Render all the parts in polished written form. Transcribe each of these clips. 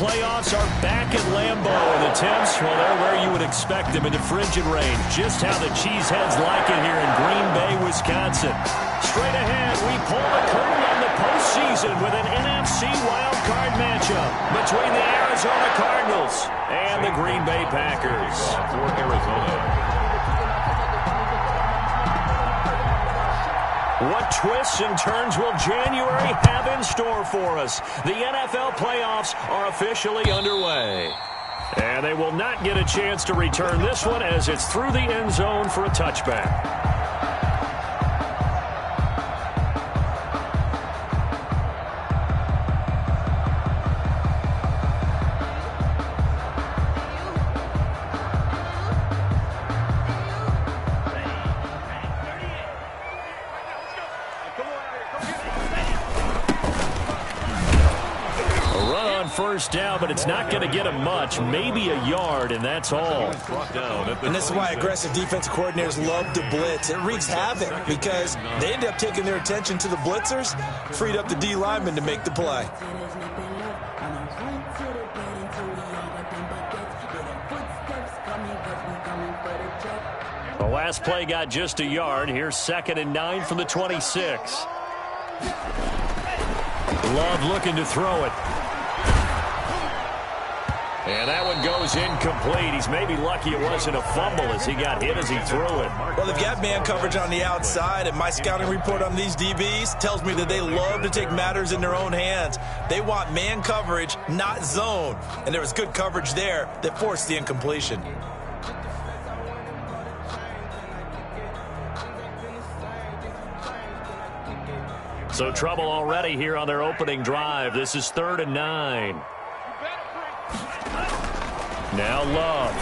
playoffs are back at Lambeau, and the temps, well, they're where you would expect them in the frigid rain. Just how the Cheeseheads like it here in Green Bay, Wisconsin. Straight ahead, we pull the curtain on the postseason with an NFC wildcard matchup between the Arizona Cardinals and the Green Bay Packers. For Arizona. What twists and turns will January have in store for us? The NFL playoffs are officially underway. And they will not get a chance to return this one as it's through the end zone for a touchback. First down, but it's not going to get him much, maybe a yard, and that's all. And this is why aggressive defensive coordinators love to blitz. It wreaks havoc because they end up taking their attention to the blitzers, freed up the D lineman to make the play. The last play got just a yard. Here's 2nd and 9 from the 26. Love looking to throw it. And that one goes incomplete. He's maybe lucky it wasn't a fumble as he got hit as he threw it. Well, they've got man coverage on the outside, and my scouting report on these DBs tells me that they love to take matters in their own hands. They want man coverage, not zone. And there was good coverage there that forced the incompletion. So trouble already here on their opening drive. This is 3rd and 9. Now Love.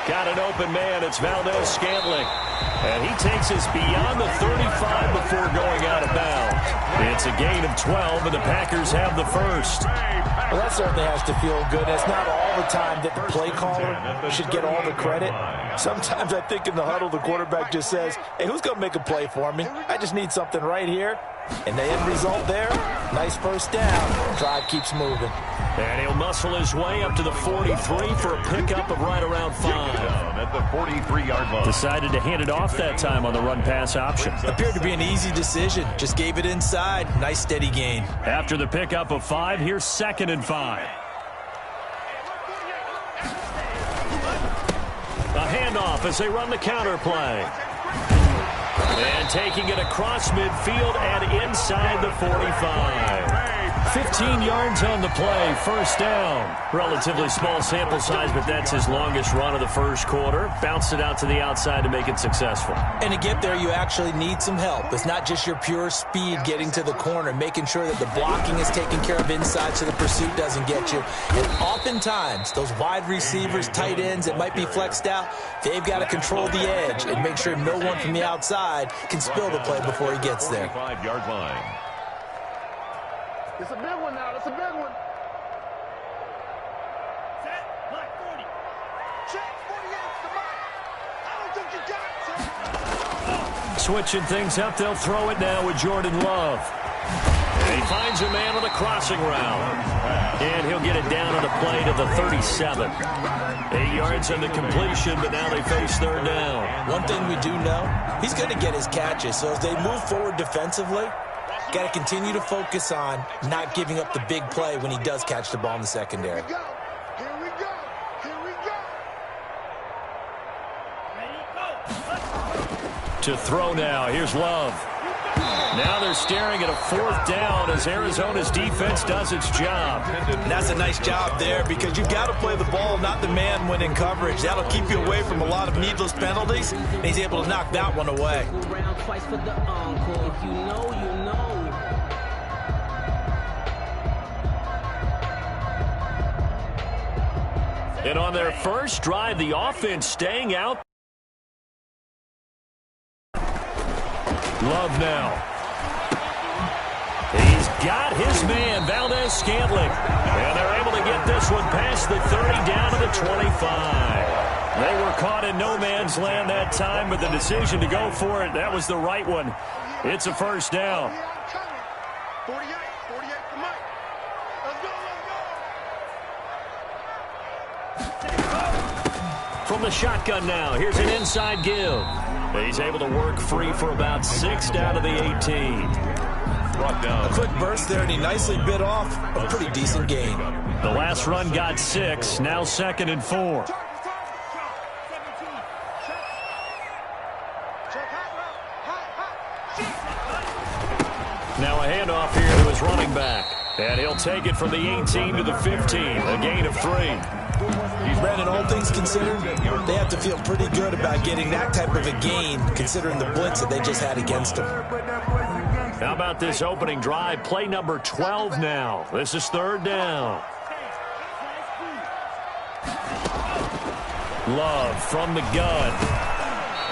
Got an open man. It's Valdez-Scantling. And he takes us beyond the 35 before going out of bounds. It's a gain of 12, and the Packers have the first. Well, that certainly has to feel good. It's not all the time that the play caller should get all the credit. Sometimes I think in the huddle, the quarterback just says, hey, who's going to make a play for me? I just need something right here. And the end result there, nice first down. Drive keeps moving. And he'll muscle his way up to the 43 for a pickup of right around 5. At the 43-yard line. Decided to hand it off that time on the run-pass option. Appeared to be an easy decision. Just gave it inside. Nice steady gain. After the pickup of 5, here's 2nd and 5. A handoff as they run the counter play. And taking it across midfield and inside the 45. 15 yards on the play, first down. Relatively small sample size, but that's his longest run of the first quarter. Bounced it out to the outside to make it successful. And to get there, you actually need some help. It's not just your pure speed getting to the corner, making sure that the blocking is taken care of inside so the pursuit doesn't get you. And oftentimes, those wide receivers, tight ends that might be flexed out, they've got to control the edge and make sure no one from the outside can spill the play before he gets there. 5-yard line. It's a big one now. It's a big one. Set. Black 40. Check 48 to Mike. I don't think you got it. Switching things up, they'll throw it now with Jordan Love. And he finds a man on the crossing route. And he'll get it down on the play to the 37. 8 yards on the completion, but now they face 3rd down. One thing we do know, he's going to get his catches. So as they move forward defensively, got to continue to focus on not giving up the big play when he does catch the ball in the secondary. Here we go. Here we go. To throw now. Here's Love. Now they're staring at a 4th down as Arizona's defense does its job. And that's a nice job there because you've got to play the ball, not the man when in coverage. That'll keep you away from a lot of needless penalties, and he's able to knock that one away. And on their first drive, the offense staying out. Love now. He's got his man, Valdez-Scantling. And they're able to get this one past the 30 down to the 25. They were caught in no man's land that time, but the decision to go for it, that was the right one. It's a first down. 48 for Mike. Let's go, let's go. From the shotgun now, here's an inside give. He's able to work free for about 6 down to the 18. Brought down. A quick burst there, and he nicely bit off a pretty decent gain. The last run got 6, now 2nd and 4. Now a handoff here to his running back. And he'll take it from the 18 to the 15, a gain of 3. Brandon, all things considered, they have to feel pretty good about getting that type of a gain, considering the blitz that they just had against them. How about this opening drive? Play number 12 now. This is 3rd down. Love from the gun.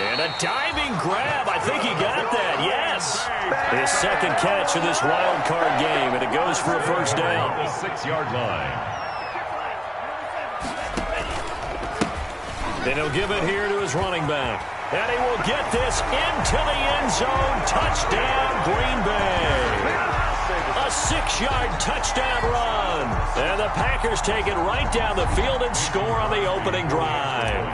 And a diving grab. I think he got that. Yes. His 2nd catch of this wild card game, and it goes for a 1st down. The 6-yard line. Then he'll give it here to his running back. And he will get this into the end zone. Touchdown, Green Bay. A 6-yard touchdown run. And the Packers take it right down the field and score on the opening drive.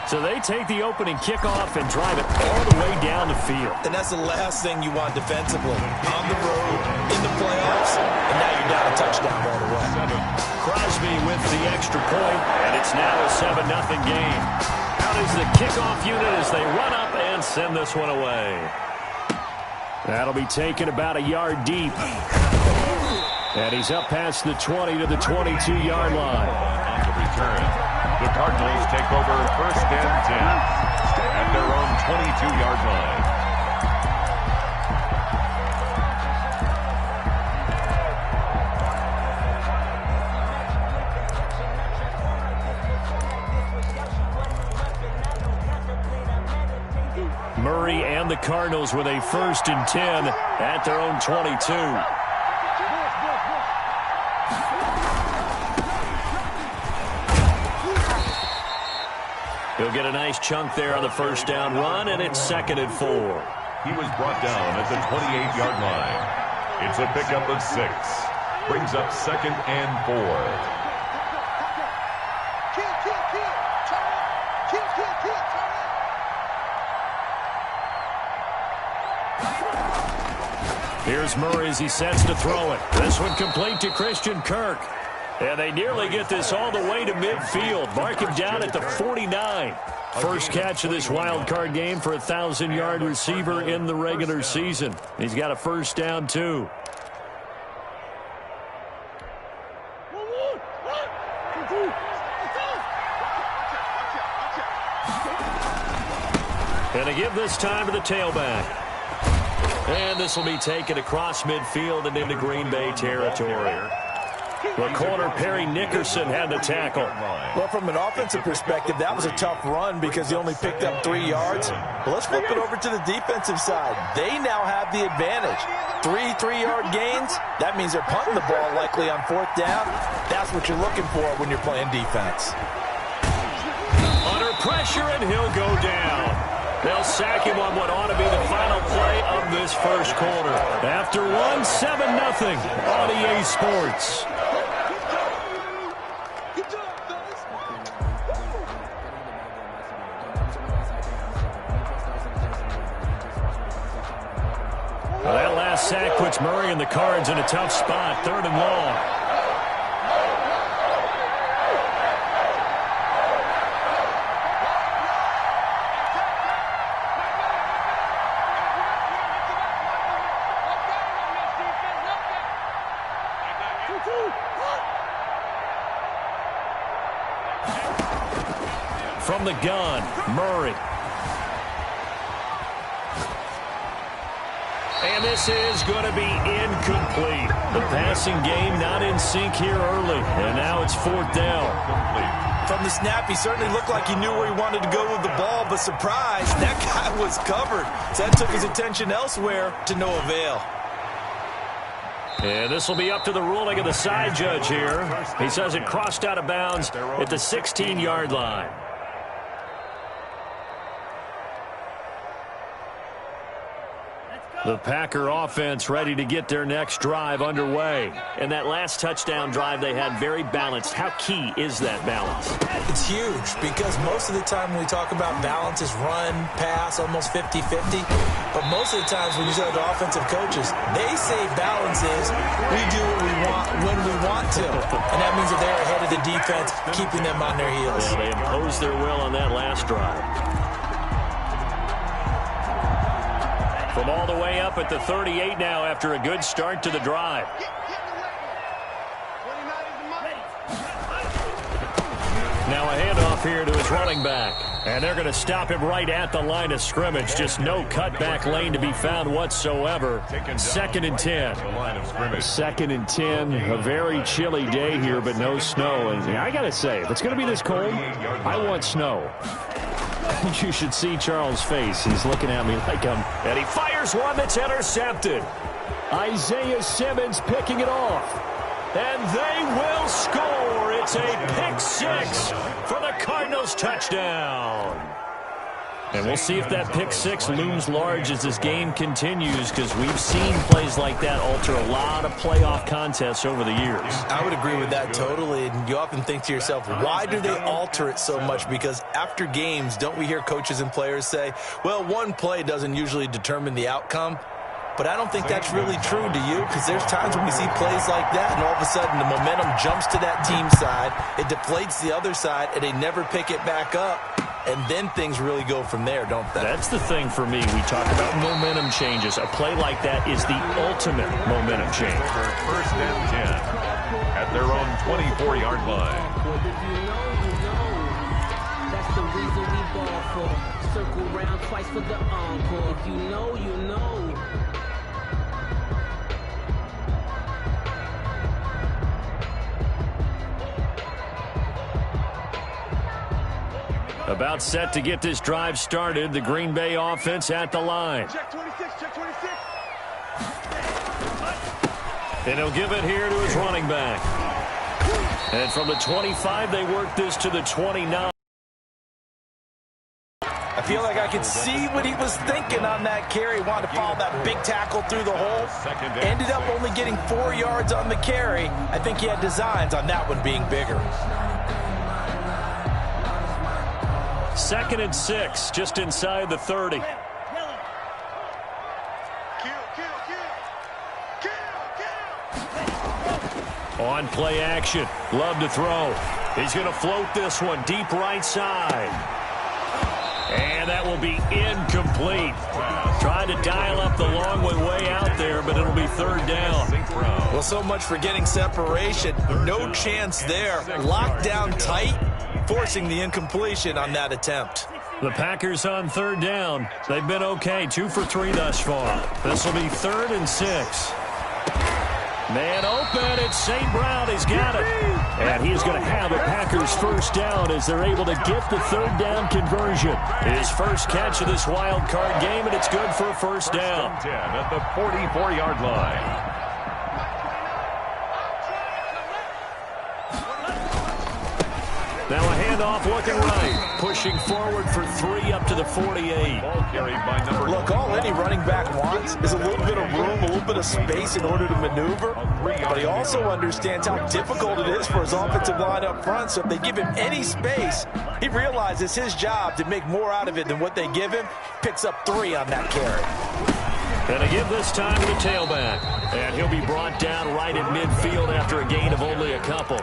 So they take the opening kickoff and drive it all the way down the field. And that's the last thing you want defensively. On the road, in the playoffs, and now you're down a touchdown all the way. Crosby with the extra point, and it's now a 7-0 game. Out is the kickoff unit as they run up and send this one away. That'll be taken about a yard deep. And he's up past the 20 to the 22-yard line. On the return, the Cardinals take over 1st and 10 at their own 22-yard line. Murray and the Cardinals with a 1st and 10 at their own 22. He'll get a nice chunk there on the 1st down run, and it's 2nd and 4. He was brought down at the 28-yard line. It's a pickup of 6. Brings up 2nd and 4. Here's Murray as he sets to throw it. This one complete to Christian Kirk. And they nearly get this all the way to midfield. Mark him down at the 49. First catch of this wild card game for a 1,000-yard receiver in the regular season. He's got a 1st down, too. And they give this time to the tailback. And this will be taken across midfield and into Green Bay territory. The corner, Perry Nickerson, had the tackle. Well, from an offensive perspective, that was a tough run because he only picked up 3 yards. But let's flip it over to the defensive side. They now have the advantage. 3 3-yard gains, that means they're punting the ball likely on 4th down. That's what you're looking for when you're playing defense. Under pressure, and he'll go down. They'll sack him on what ought to be the final play of this 1st quarter. After one, 7-0 on EA Sports. Well, that last sack puts Murray and the Cards in a tough spot. 3rd and long. From the gun, Murray. And this is going to be incomplete. The passing game not in sync here early. And now it's 4th down. From the snap, he certainly looked like he knew where he wanted to go with the ball, but surprise, that guy was covered. So that took his attention elsewhere to no avail. And this will be up to the ruling of the side judge here. He says it crossed out of bounds at the 16-yard line. Let's go! The Packer offense ready to get their next drive underway. And that last touchdown drive they had very balanced. How key is that balance? It's huge because most of the time when we talk about balance is run, pass, almost 50-50. But most of the times when you talk to offensive coaches, they say balance is we do what we want when we want to. And that means that they're ahead of the defense, keeping them on their heels. Yeah, they imposed their will on that last drive. From all the way up at the 38 now after a good start to the drive. Now a handoff here to his running back. And they're going to stop him right at the line of scrimmage. Just no cutback lane to be found whatsoever. 2nd and 10. 2nd and 10. A very chilly day here, but no snow. And I got to say, if it's going to be this cold, I want snow. You should see Charles' face. He's looking at me like I'm... And he fires one that's intercepted. Isaiah Simmons picking it off. And they will score. It's a pick-6 for the Cardinals touchdown. And we'll see if that pick-6 looms large as this game continues, because we've seen plays like that alter a lot of playoff contests over the years. I would agree with that totally. And you often think to yourself, why do they alter it so much? Because after games, don't we hear coaches and players say, well, one play doesn't usually determine the outcome? But I don't think that's really true, do you? Because there's times when we see plays like that, and all of a sudden the momentum jumps to that team side, it deflates the other side, and they never pick it back up. And then things really go from there, don't they? That's the thing for me. We talk about momentum changes. A play like that is the ultimate momentum change. 1st and 10 at their own 24-yard line. That's the reason we ball for. Circle round twice for the encore. If you know, you know. About set to get this drive started. The Green Bay offense at the line. Check 26, check 26. And he'll give it here to his running back. And from the 25, they work this to the 29. I feel like I could see what he was thinking on that carry. Wanted to follow that big tackle through the hole. Ended up only getting 4 yards on the carry. I think he had designs on that one being bigger. 2nd and 6, just inside the 30. Kill. On play action. Love to throw. He's going to float this one deep right side. And that will be incomplete. Trying to dial up the long one way out there, but it'll be 3rd down. Well, so much for getting separation. No chance there. Locked down tight, forcing the incompletion on that attempt. The Packers on 3rd down. They've been okay, 2 for 3 thus far. This will be 3rd and 6. Man open, it's St. Brown. He's got it. And he's going to have a Packers 1st down as they're able to get the 3rd down conversion. His first catch of this wild card game, and it's good for a 1st down. 10 at the 44-yard line. Now a handoff looking right. Pushing forward for 3 up to the 48. Ball carried by number Look, all any running back wants is a little bit of room, a little bit of space in order to maneuver. But he also understands how difficult it is for his offensive line up front. So if they give him any space, he realizes his job to make more out of it than what they give him. Picks up 3 on that carry. And they give this time to the tailback. And he'll be brought down right at midfield after a gain of only a couple.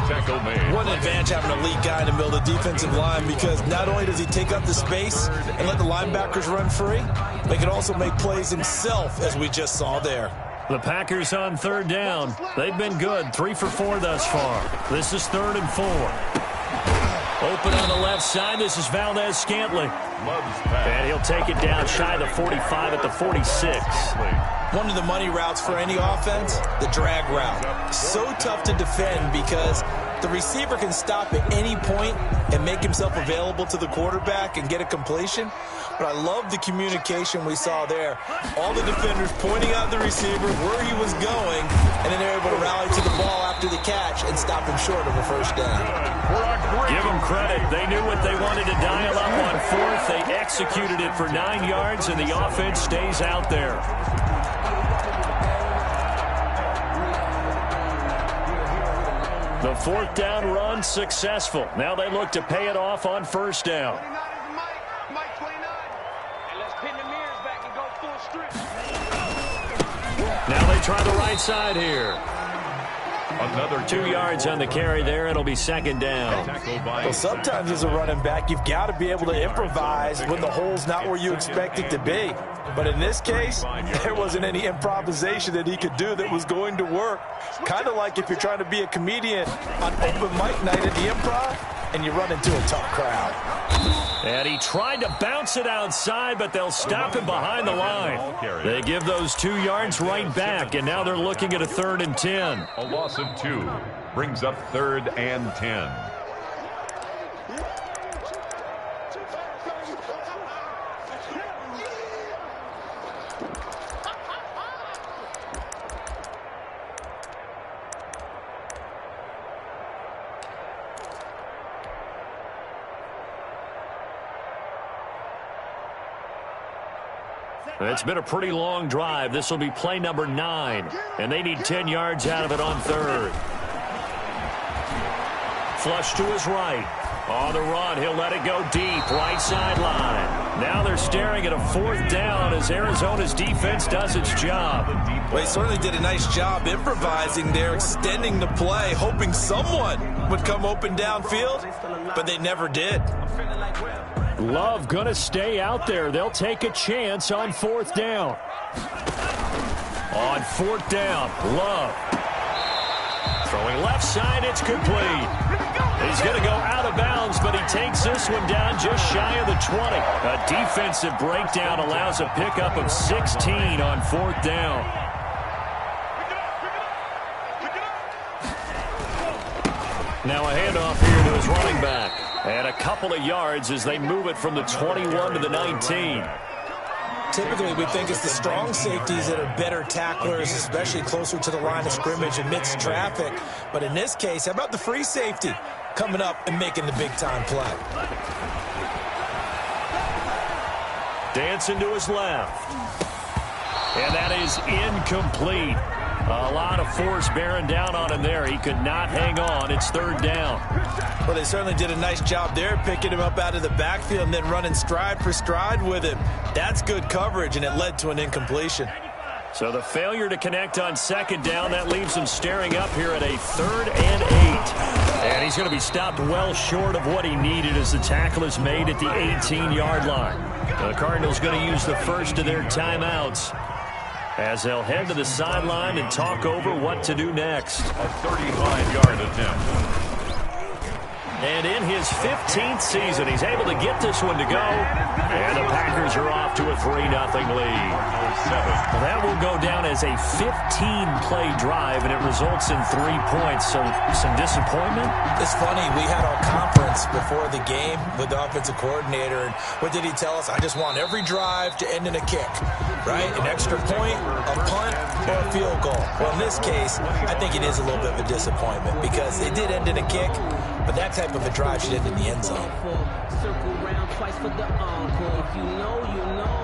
tackle made. What an advantage having an elite guy in the middle of the defensive line, because not only does he take up the space and let the linebackers run free, but he can also make plays himself, as we just saw there. The Packers on 3rd down. They've been good, 3 for 4 thus far. This is 3rd and 4. Open on the left side. This is Valdez-Scantling. And he'll take it down shy of the 45 at the 46. One of the money routes for any offense, the drag route. So tough to defend because The receiver can stop at any point and make himself available to the quarterback and get a completion. But I love the communication we saw there. All the defenders pointing out the receiver where he was going, and then they're able to rally to the ball after the catch and stop him short of a first down. Give them credit. They knew what they wanted to dial up on fourth. They executed it for 9 yards, and the offense stays out there. The fourth down run successful. Now they look to pay it off on first down. Now they try the right side here. Another 2 yards on the carry there. It'll be second down. Well, sometimes as a running back, you've got to be able to improvise when the hole's not where you expect it to be. But in this case, there wasn't any improvisation that he could do that was going to work. Kind of like if you're trying to be a comedian on open mic night at the Improv and you run into a tough crowd. And he tried to bounce it outside, but they'll stop him behind the line. They give those 2 yards right back, and now they're looking at a 3rd and 10. A loss of 2 brings up 3rd and 10. It's been a pretty long drive. This will be play number 9, and they need 10 yards out of it on 3rd. Flush to his right. On the run, he'll let it go deep, right sideline. Now they're staring at a 4th down as Arizona's defense does its job. Well, he certainly did a nice job improvising there, extending the play, hoping someone would come open downfield, but they never did. Love going to stay out there. They'll take a chance on 4th down. On 4th down, Love. Throwing left side, it's complete. He's going to go out of bounds, but he takes this one down just shy of the 20. A defensive breakdown allows a pickup of 16 on 4th down. Now a handoff here to his running back. And a couple of yards as they move it from the 21 to the 19. Typically, we think it's the strong safeties that are better tacklers, especially closer to the line of scrimmage amidst traffic. But in this case, how about the free safety coming up and making the big-time play? Dancing to his left. And that is incomplete. A lot of force bearing down on him there. He could not hang on. It's 3rd down. Well, they certainly did a nice job there, picking him up out of the backfield and then running stride for stride with him. That's good coverage, and it led to an incompletion. So the failure to connect on 2nd down, that leaves him staring up here at a 3rd and 8. And he's going to be stopped well short of what he needed as the tackle is made at the 18-yard line. The Cardinals going to use the first of their timeouts as they'll head to the sideline and talk over what to do next. A 35-yard attempt. And in his 15th season, he's able to get this one to go. And the Packers are off to a 3-0 lead. Well, that will go down as a 15-play drive, and it results in 3 points. So some disappointment? It's funny. We had our conference before the game with the offensive coordinator, and what did he tell us? I just want every drive to end in a kick, right? An extra point, a punt, or a field goal. Well, in this case, I think it is a little bit of a disappointment because they did end in a kick, but that type of a drive should end in the end zone. Circle round twice for the encore. If you know, you know.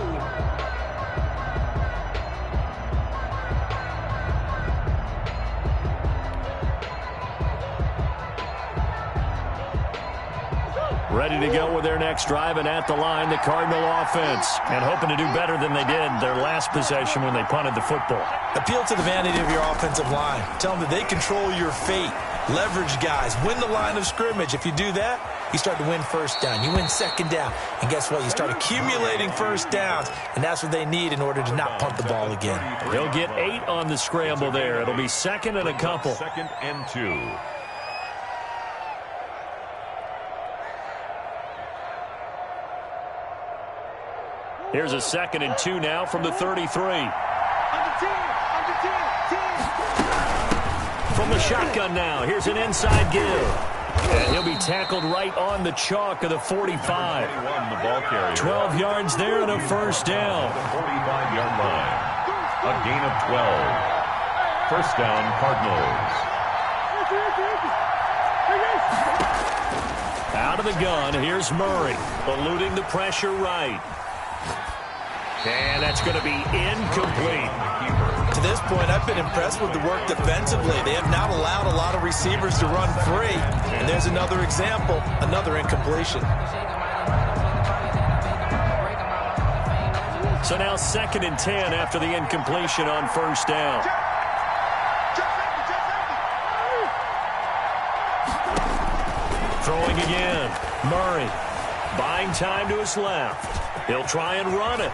Ready to go with their next drive, and at the line, the Cardinal offense. And hoping to do better than they did their last possession when they punted the football. Appeal to the vanity of your offensive line. Tell them that they control your fate. Leverage guys. Win the line of scrimmage. If you do that, you start to win 1st down. You win 2nd down. And guess what? You start accumulating 1st downs. And that's what they need in order to not punt the ball again. They'll get 8 on the scramble there. It'll be 2nd and a couple. 2nd and 2. Here's a 2nd and 2 now from the 33. From the shotgun now, here's an inside give. And he'll be tackled right on the chalk of the 45. 12 yards there and a first down. 45-yard line. A gain of 12. First down, Cardinals. Out of the gun, here's Murray, eluding the pressure right. And that's going to be incomplete. To this point, I've been impressed with the work defensively. They have not allowed a lot of receivers to run free. And there's another example, another incompletion. So now 2nd and 10 after the incompletion on first down. Throwing again. Murray buying time to his left. He'll try and run it.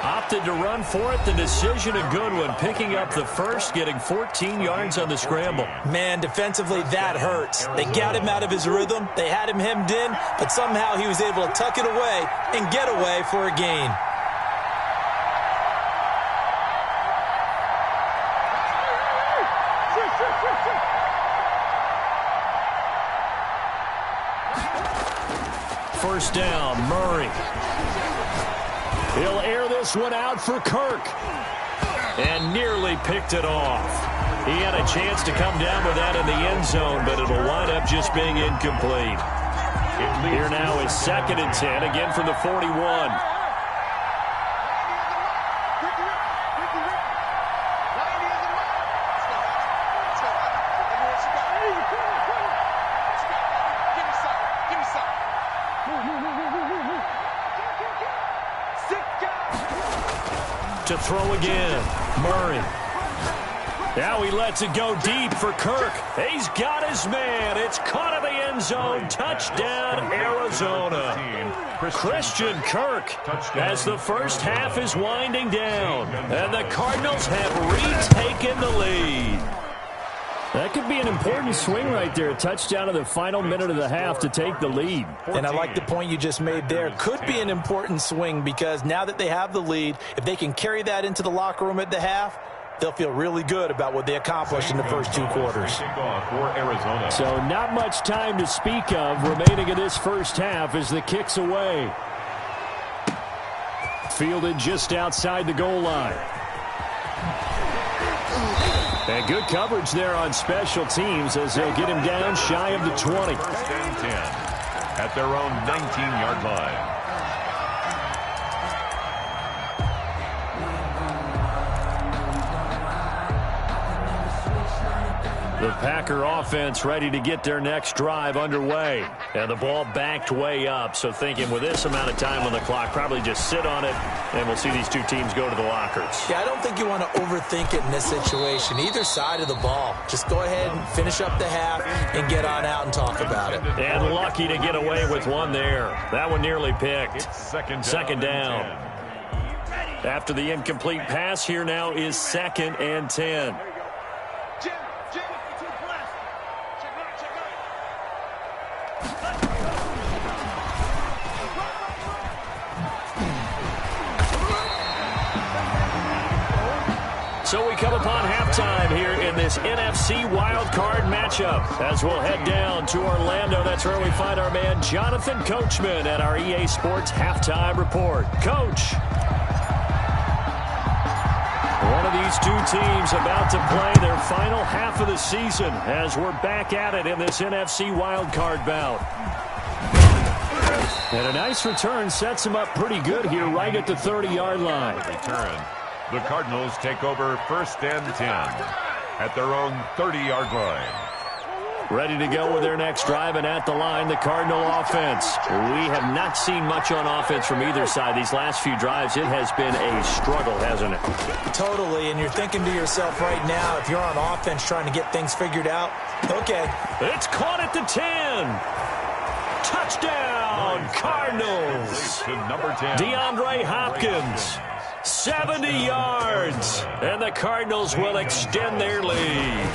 Opted to run for it. The decision a good one. Picking up the first, getting 14 yards on the scramble. Man, defensively, that hurts. They got him out of his rhythm. They had him hemmed in, but somehow he was able to tuck it away and get away for a gain. First down, Murray. He'll air this one out for Kirk. And nearly picked it off. He had a chance to come down with that in the end zone, but it'll wind up just being incomplete. Here now is 2nd and 10, again from the 41. To throw again, Murray. Now he lets it go deep for Kirk. He's got his man. It's caught in the end zone. Touchdown, Arizona. Christian Kirk as the first half is winding down. And the Cardinals have retaken the lead. That could be an important swing right there. A touchdown in the final minute of the half to take the lead. And I like the point you just made there. Could be an important swing because now that they have the lead, if they can carry that into the locker room at the half, they'll feel really good about what they accomplished in the first 2 quarters. So not much time to speak of remaining in this first half as the kick's away. Fielded just outside the goal line. And good coverage there on special teams as they'll get him down shy of the 20. First and 10 at their own 19-yard line. The Packer offense ready to get their next drive underway. And the ball backed way up, so thinking with this amount of time on the clock, probably just sit on it, and we'll see these two teams go to the lockers. Yeah, I don't think you want to overthink it in this situation. Either side of the ball. Just go ahead and finish up the half and get on out and talk about it. And lucky to get away with one there. That one nearly picked. Second down. After the incomplete pass, here now is 2nd and 10. So we come upon halftime here in this NFC wildcard matchup as we'll head down to Orlando. That's where we find our man Jonathan Coachman at our EA Sports Halftime Report. Coach. One of these two teams about to play their final half of the season as we're back at it in this NFC wildcard bout. And a nice return sets them up pretty good here right at the 30-yard line. Return. The Cardinals take over 1st and 10 at their own 30-yard line. Ready to go with their next drive, and at the line, the Cardinal offense. We have not seen much on offense from either side. These last few drives, it has been a struggle, hasn't it? Totally, and you're thinking to yourself right now, if you're on offense trying to get things figured out, okay. It's caught at the 10. Touchdown, Cardinals. To number 10. DeAndre Hopkins. 70 yards, and the Cardinals will extend their lead.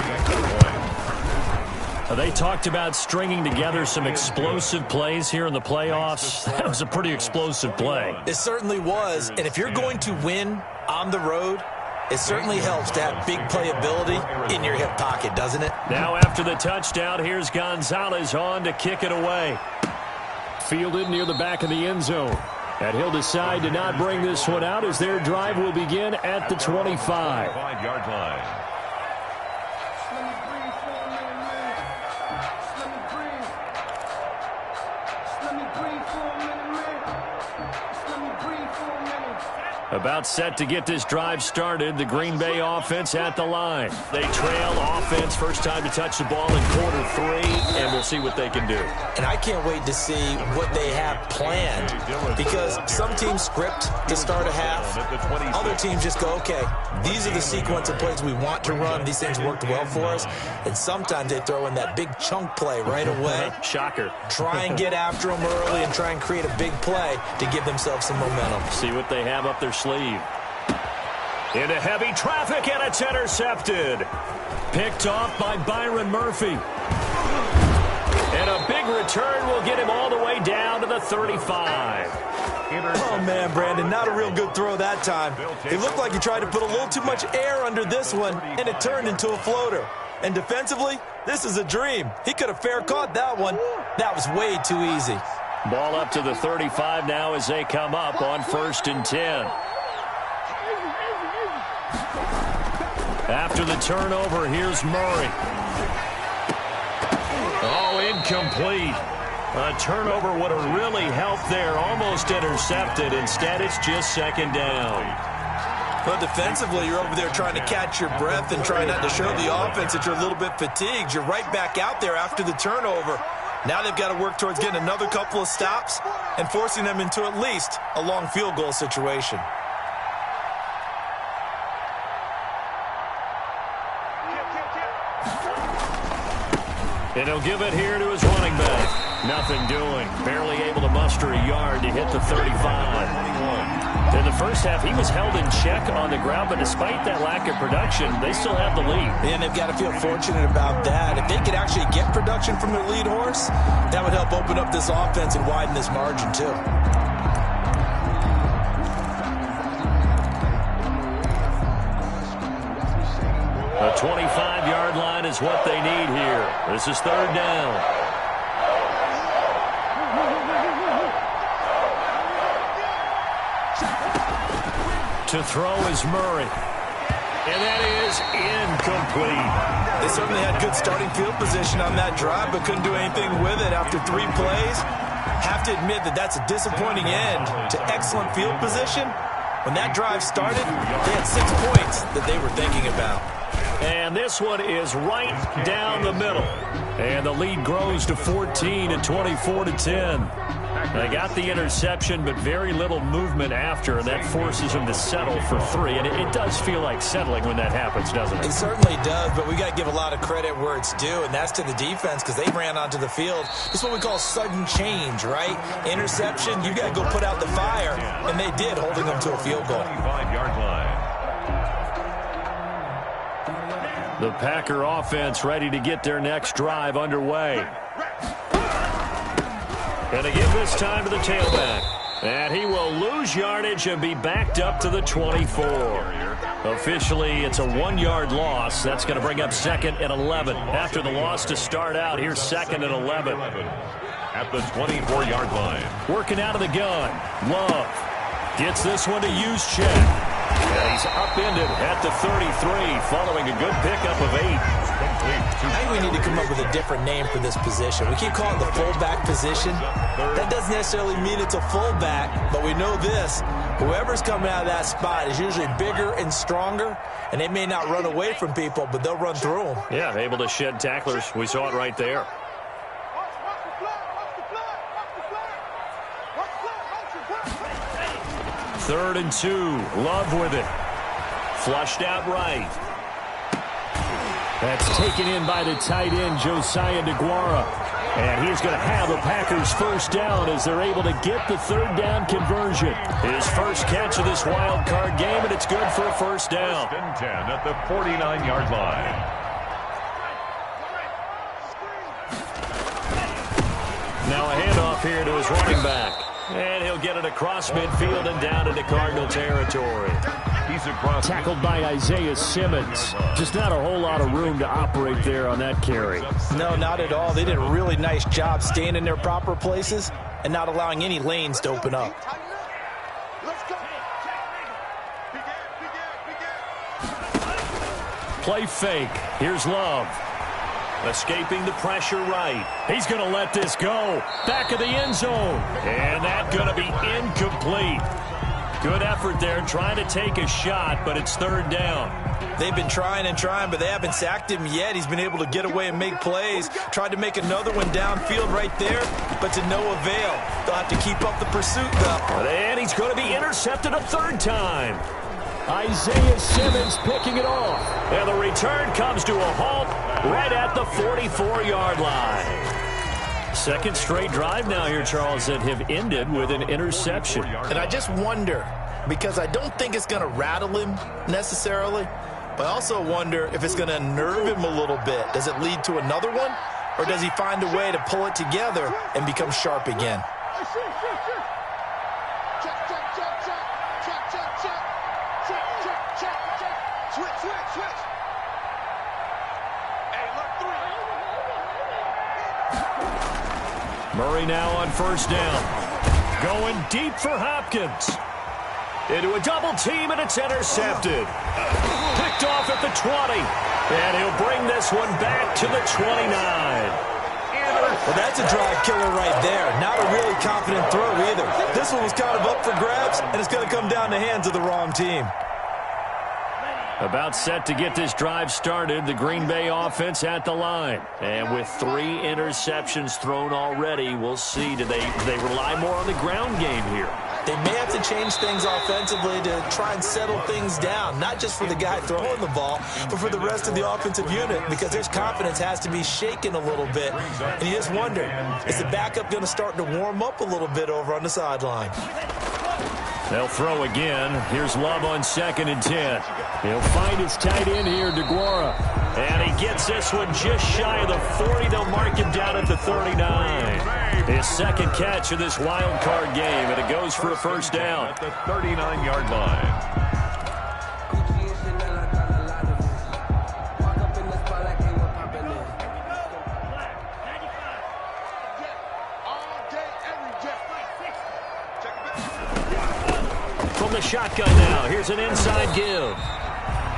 They talked about stringing together some explosive plays here in the playoffs. That was a pretty explosive play. It certainly was, and if you're going to win on the road, It certainly helps to have big playability in your hip pocket, doesn't it? Now after the touchdown, here's Gonzalez on to kick it away. Fielded near the back of the end zone. And he'll decide to not bring this one out as their drive will begin at the 25. 5-yard line. About set to get this drive started. The Green Bay offense at the line. They trail offense. First time to touch the ball in quarter 3, and we'll see what they can do. And I can't wait to see what they have planned, because some teams script to start a half. Other teams just go, okay, these are the sequence of plays we want to run. These things worked well for us. And sometimes they throw in that big chunk play right away. Shocker. Try and get after them early and try and create a big play to give themselves some momentum. See what they have up their sleeve. Into heavy traffic, and it's intercepted. Picked off by Byron Murphy. And a big return will get him all the way down to the 35. Oh, man, Brandon, not a real good throw that time. It looked like he tried to put a little too much air under this one, and it turned into a floater. And defensively, this is a dream. He could have fair caught that one. That was way too easy. Ball up to the 35 now as they come up on 1st and 10. After the turnover, here's Murray. Oh, incomplete. A turnover would have really helped there. Almost intercepted. Instead, it's just 2nd down. But defensively, you're over there trying to catch your breath and trying not to show the offense that you're a little bit fatigued. You're right back out there after the turnover. Now they've got to work towards getting another couple of stops and forcing them into at least a long field goal situation. And he'll give it here to his running back. Nothing doing. Barely able to muster a yard to hit the 35. In the first half, he was held in check on the ground, but despite that lack of production, they still have the lead. And they've got to feel fortunate about that. If they could actually get production from their lead horse, that would help open up this offense and widen this margin, too. A 25-yard line is what they need here. This is 3rd down. To throw is Murray. And that is incomplete. They certainly had good starting field position on that drive, but couldn't do anything with it after 3 plays. Have to admit that that's a disappointing end to excellent field position. When that drive started, they had 6 points that they were thinking about. And this one is right down the middle. And the lead grows to 14 and 24-10. They got the interception, but very little movement after, and that forces them to settle for 3. And it does feel like settling when that happens, doesn't it? It certainly does, but we got to give a lot of credit where it's due, and that's to the defense, because they ran onto the field. This is what we call sudden change, right? Interception, you got to go put out the fire, and they did, holding them to a field goal. 25-yard line. The Packer offense ready to get their next drive underway. And to give this time to the tailback. And he will lose yardage and be backed up to the 24. Officially, it's a 1-yard loss. That's going to bring up 2nd and 11. After the loss to start out, here's 2nd and 11. At the 24-yard line. Working out of the gun. Love gets this one to use check. And he's upended at the 33 following a good pickup of 8. I think we need to come up with a different name for this position. We keep calling it the fullback position. That doesn't necessarily mean it's a fullback, but we know this. Whoever's coming out of that spot is usually bigger and stronger, and they may not run away from people, but they'll run through them. Yeah, able to shed tacklers. We saw it right there. 3rd and 2. Love with it. Flushed out right. That's taken in by the tight end, Josiah DeGuara. And he's going to have a Packers first down as they're able to get the 3rd down conversion. His first catch of this wild card game, and it's good for a first down. 1st and 10 at the 49-yard line. Now a handoff here to his running back. And he'll get it across midfield and down into Cardinal territory. He's across. Tackled by Isaiah Simmons. Just not a whole lot of room to operate there on that carry. No, not at all. They did a really nice job staying in their proper places and not allowing any lanes to open up. Let's go. Play fake. Here's Love. Escaping the pressure right. He's going to let this go. Back of the end zone. And that's going to be incomplete. Good effort there trying to take a shot, but it's third down. They've been trying and trying, but they haven't sacked him yet. He's been able to get away and make plays. Tried to make another one downfield right there, but to no avail. They'll have to keep up the pursuit, though. And he's going to be intercepted a third time. Isaiah Simmons picking it off. And the return comes to a halt right at the 44-yard line. Second straight drive now here, Charles, that have ended with an interception. And I just wonder, because I don't think it's going to rattle him necessarily, but I also wonder if it's going to unnerve him a little bit. Does it lead to another one, or does he find a way to pull it together and become sharp again? Switch. Hey, look, 3. Murray now on first down. Going deep for Hopkins. Into a double team, and it's intercepted. Picked off at the 20. And he'll bring this one back to the 29. Well, that's a drive killer right there. Not a really confident throw either. This one was kind of up for grabs, and it's going to come down the hands of the wrong team. About set to get this drive started, the Green Bay offense at the line. And with 3 interceptions thrown already, we'll see. Do they rely more on the ground game here? They may have to change things offensively to try and settle things down, not just for the guy throwing the ball, but for the rest of the offensive unit, because their confidence has to be shaken a little bit. And you just wonder, is the backup going to start to warm up a little bit over on the sideline? They'll throw again. Here's Love on 2nd and 10. He'll find his tight end here, DeGuara. And he gets this one just shy of the 40. They'll mark him down at the 39. His second catch of this wild card game, and it goes for a first down. At the 39-yard line. From the shotgun now, here's an inside give.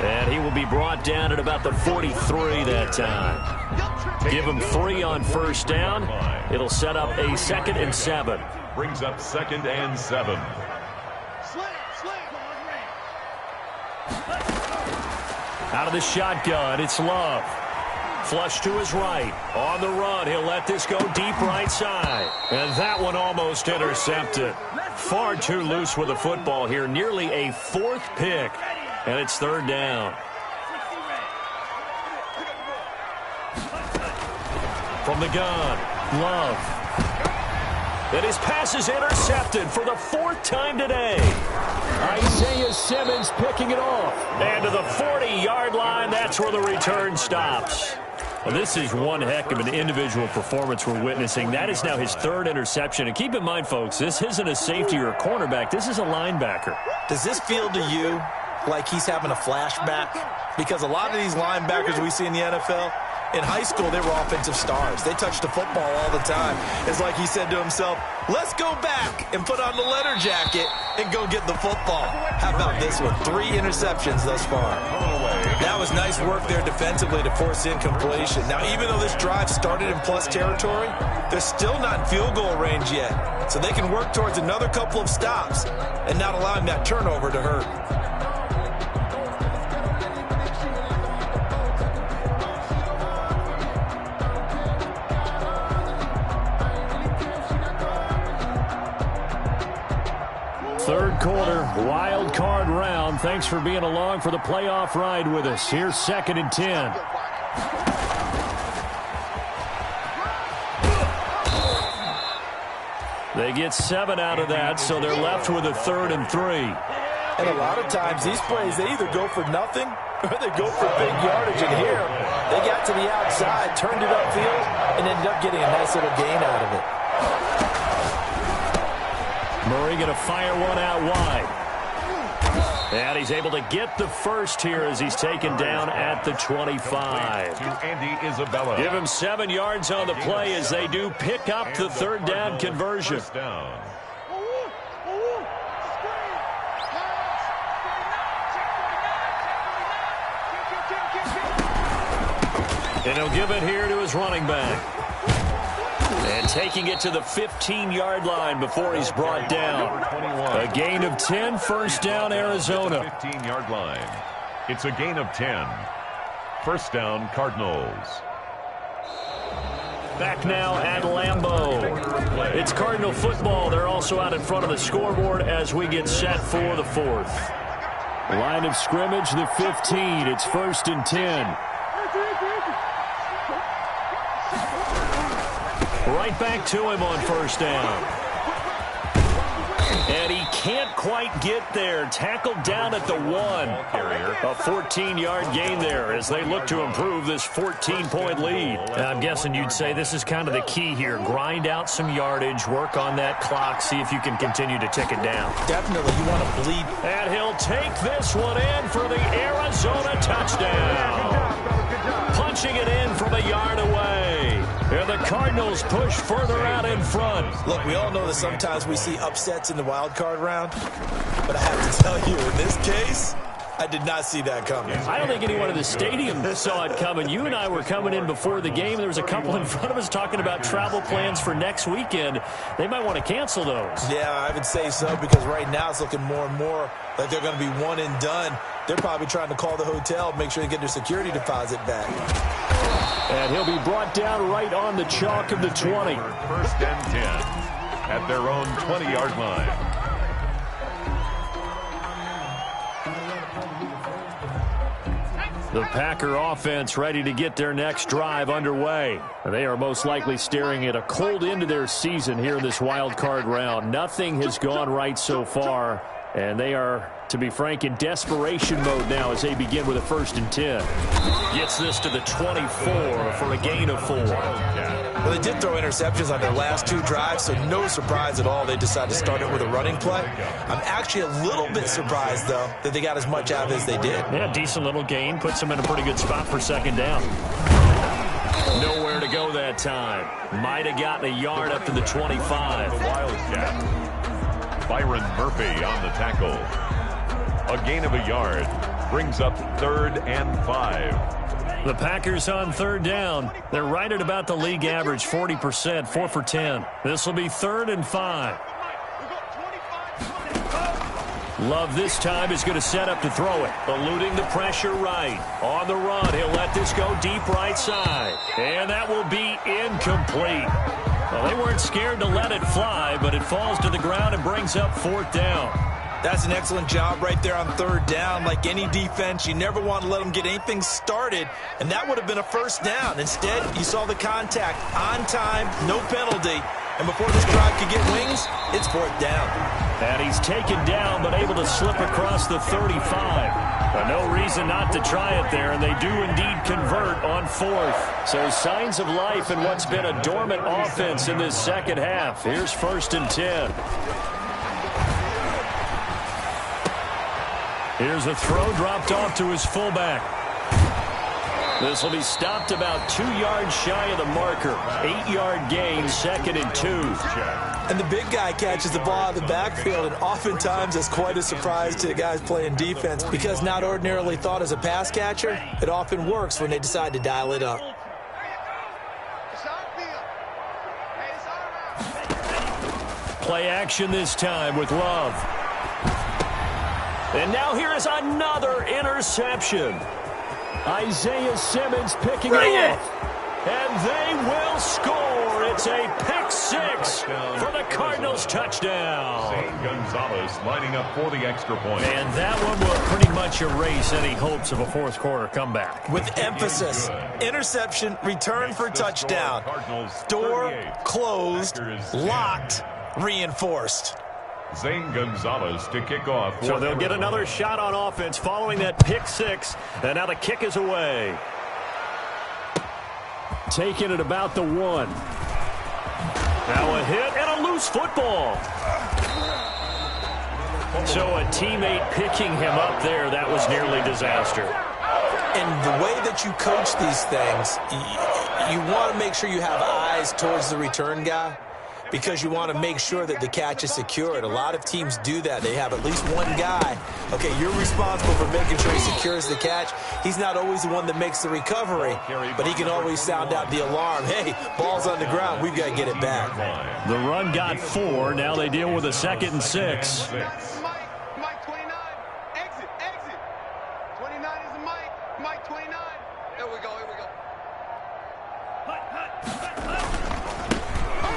And he will be brought down at about the 43 that time. Give him 3 on first down. It'll set up a 2nd and 7. Brings up 2nd and 7. Out of the shotgun, it's Love. Flush to his right. On the run, he'll let this go deep right side. And that one almost intercepted. Far too loose with the football here. Nearly a 4th pick. And it's third down. From the gun, Love. And his pass is intercepted for the 4th time today. Isaiah Simmons picking it off. And to the 40-yard line, that's where the return stops. Well, this is one heck of an individual performance we're witnessing. That is now his 3rd interception. And keep in mind, folks, this isn't a safety or a cornerback. This is a linebacker. Does this feel to you like he's having a flashback? Because a lot of these linebackers we see in the NFL, in high school, they were offensive stars. They touched the football all the time. It's like he said to himself, let's go back and put on the leather jacket and go get the football. How about this one? 3 interceptions thus far. That was nice work there defensively to force incompletion. Now, even though this drive started in plus territory, they're still not in field goal range yet. So they can work towards another couple of stops and not allowing that turnover to hurt. Third quarter, wild card round. Thanks for being along for the playoff ride with us. Here's 2nd and 10. They get 7 out of that, so they're left with a 3rd and 3. And a lot of times these plays, they either go for nothing or they go for big yardage. And here, they got to the outside, turned it upfield, and ended up getting a nice little gain out of it. Murray going to fire one out wide. And he's able to get the first here as he's taken down at the 25. To Andy Isabella. Give him 7 yards on the play as they do pick up the third down conversion. First down. And he'll give it here to his running back. And taking it to the 15-yard line before he's brought down. A gain of 10, first down, Arizona. 15-yard line. It's a gain of 10. First down, Cardinals. Back now at Lambeau. It's Cardinal football. They're also out in front of the scoreboard as we get set for the fourth. Line of scrimmage, the 15. It's first and 10. Right back to him on first down. And he can't quite get there. Tackled down at the 1. A 14-yard gain there as they look to improve this 14-point lead. I'm guessing you'd say this is kind of the key here. Grind out some yardage, work on that clock, see if you can continue to tick it down. Definitely, you want to bleed. And he'll take this one in for the Arizona touchdown. Punching it in from a yard away. And the Cardinals push further out in front. Look, we all know that sometimes we see upsets in the wild card round. But I have to tell you, in this case, I did not see that coming. I don't think anyone in the stadium saw it coming. You and I were coming in before the game. There was a couple in front of us talking about travel plans for next weekend. They might want to cancel those. Yeah, I would say so, because right now it's looking more and more like they're going to be one and done. They're probably trying to call the hotel, make sure they get their security deposit back. And he'll be brought down right on the chalk of the 20. First and 10 at their own 20-yard line. The Packer offense ready to get their next drive underway. They are most likely staring at a cold end to their season here in this wild card round. Nothing has gone right so far, and they are, to be frank, in desperation mode now as they begin with a first and 10. Gets this to the 24 for a gain of 4. Well, they did throw interceptions on their last 2 drives, so no surprise at all they decided to start it with a running play. I'm actually a little bit surprised, though, that they got as much out of it as they did. Yeah, decent little gain. Puts them in a pretty good spot for second down. Nowhere to go that time. Might have gotten a yard up to the 25. The Wildcat. Byron Murphy on the tackle. A gain of a yard brings up 3rd and 5. The Packers on third down. They're right at about the league average, 40%, 4 for 10. This will be 3rd and 5. Love this time is going to set up to throw it. Eluding the pressure right. On the run, he'll let this go deep right side. And that will be incomplete. Well, they weren't scared to let it fly, but it falls to the ground and brings up 4th down. That's an excellent job right there on 3rd down. Like any defense, you never want to let them get anything started, and that would have been a first down. Instead, you saw the contact on time, no penalty, and before this drive could get wings, it's 4th down. And he's taken down, but able to slip across the 35. But no reason not to try it there, and they do indeed convert on 4th. So signs of life in what's been a dormant offense in this second half. Here's 1st and 10. Here's a throw dropped off to his fullback. This will be stopped about 2 yards shy of the marker. 8-yard gain, 2nd and 2. And the big guy catches the ball out of the backfield, and oftentimes it's quite a surprise to the guys playing defense because not ordinarily thought as a pass catcher, it often works when they decide to dial it up. Play action this time with Love. And now here is another interception. Isaiah Simmons picking it off. And they will score. It's a pick-6 for the Cardinals touchdown. Zane Gonzalez lining up for the extra point. And that one will pretty much erase any hopes of a fourth-quarter comeback. With emphasis, interception, return for touchdown. Door closed, locked, reinforced. Zane Gonzalez to kick off. So they'll get another shot on offense following that pick-6. And now the kick is away. Taking it about the 1. Now a hit and a loose football. So a teammate picking him up there, that was nearly disaster. And the way that you coach these things, you want to make sure you have eyes towards the return guy because you want to make sure that the catch is secured. A lot of teams do that. They have at least one guy. Okay, you're responsible for making sure he secures the catch. He's not always the one that makes the recovery, but he can always sound out the alarm. Hey, ball's on the ground. We've got to get it back. The run got 4. Now they deal with a 2nd and 6. Mike 29. Exit. 29 is the Mike 29. Here we go.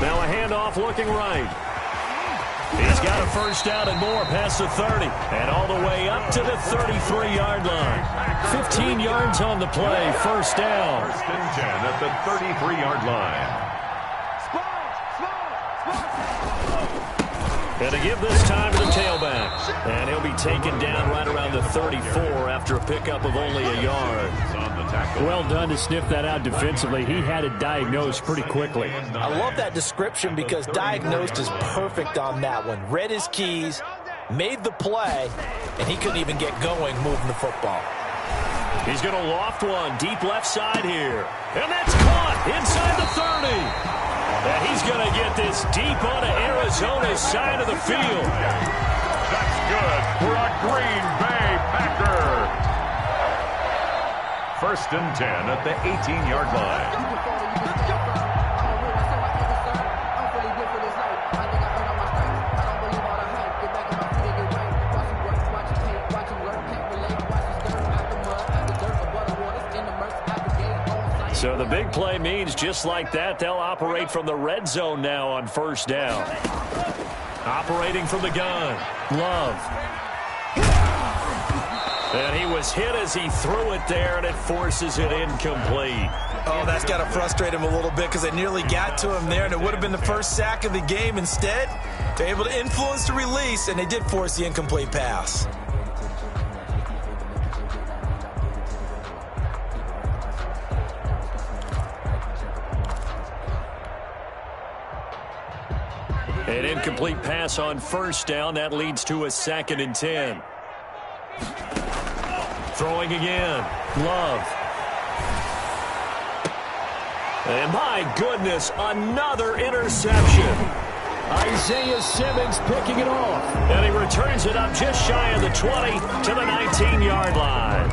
Now a handoff looking right. He's got a first down and more past the 30. And all the way up to the 33-yard line. 15 yards on the play. First down. First and 10 at the 33-yard line. And to give this time to the tailback. And he'll be taken down right around the 34 after a pickup of only a yard. Well done to sniff that out defensively. He had it diagnosed pretty quickly. I love that description because diagnosed is perfect on that one. Read his keys, made the play, and he couldn't even get going moving the football. He's going to loft one deep left side here. And that's caught inside the 30. And he's going to get this deep onto Arizona's side of the field. That's good for a Green Bay Packer. First and 10 at the 18-yard line. So the big play means just like that, they'll operate from the red zone now on first down. Operating from the gun, Love. And he was hit as he threw it there, and it forces it incomplete. Oh, that's got to frustrate him a little bit because they nearly got to him there, and it would have been the first sack of the game. Instead, they're able to influence the release, and they did force the incomplete pass. An incomplete pass on first down. That leads to a 2nd and 10. Throwing again. Love. And my goodness, another interception. Isaiah Simmons picking it off. And he returns it up just shy of the 20 to the 19-yard line.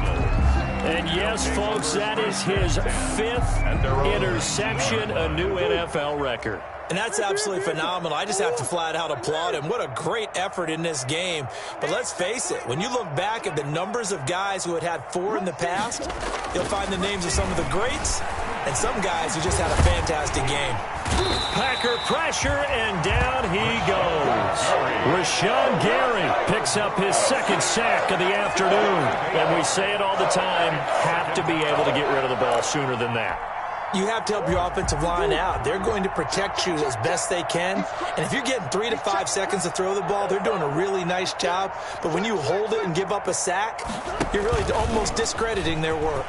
And yes, folks, that is his 5th interception, a new NFL record. And that's absolutely phenomenal. I just have to flat out applaud him. What a great effort in this game. But let's face it, when you look back at the numbers of guys who had 4 in the past, you'll find the names of some of the greats and some guys who just had a fantastic game. Packer pressure, and down he goes. Rashawn Gary picks up his 2nd sack of the afternoon. And we say it all the time, have to be able to get rid of the ball sooner than that. You have to help your offensive line out. They're going to protect you as best they can. And if you're getting 3 to 5 seconds to throw the ball, they're doing a really nice job. But when you hold it and give up a sack, you're really almost discrediting their work.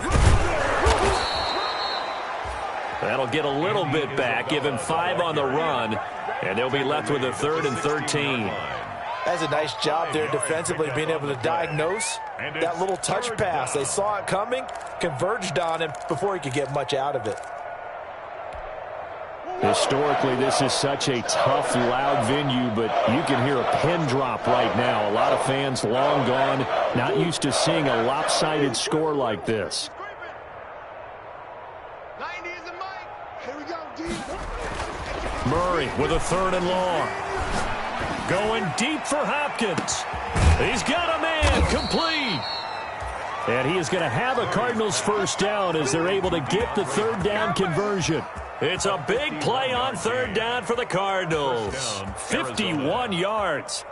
That'll get a little bit back, give him 5 on the run, and they'll be left with a 3rd and 13. That's a nice job there defensively, being able to diagnose that little touch pass. They saw it coming, converged on him before he could get much out of it. Historically, this is such a tough, loud venue, but you can hear a pin drop right now. A lot of fans long gone, not used to seeing a lopsided score like this. 90 is the Mike. Here we go, D. Murray with a 3rd and long. Going deep for Hopkins. He's got a man, complete. And he is going to have a Cardinals first down as they're able to get the 3rd down conversion. It's a big play on 3rd down for the Cardinals. 51 yards.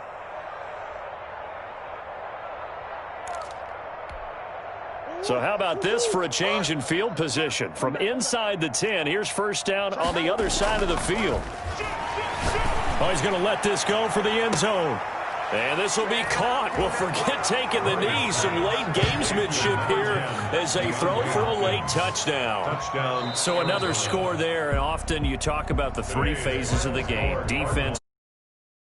So how about this for a change in field position? From inside the 10, here's first down on the other side of the field. Oh, he's going to let this go for the end zone. And this will be caught. Well, forget taking the knee. Some late gamesmanship here as they throw for a late touchdown. So another score there. And often you talk about the 3 phases of the game. Defense.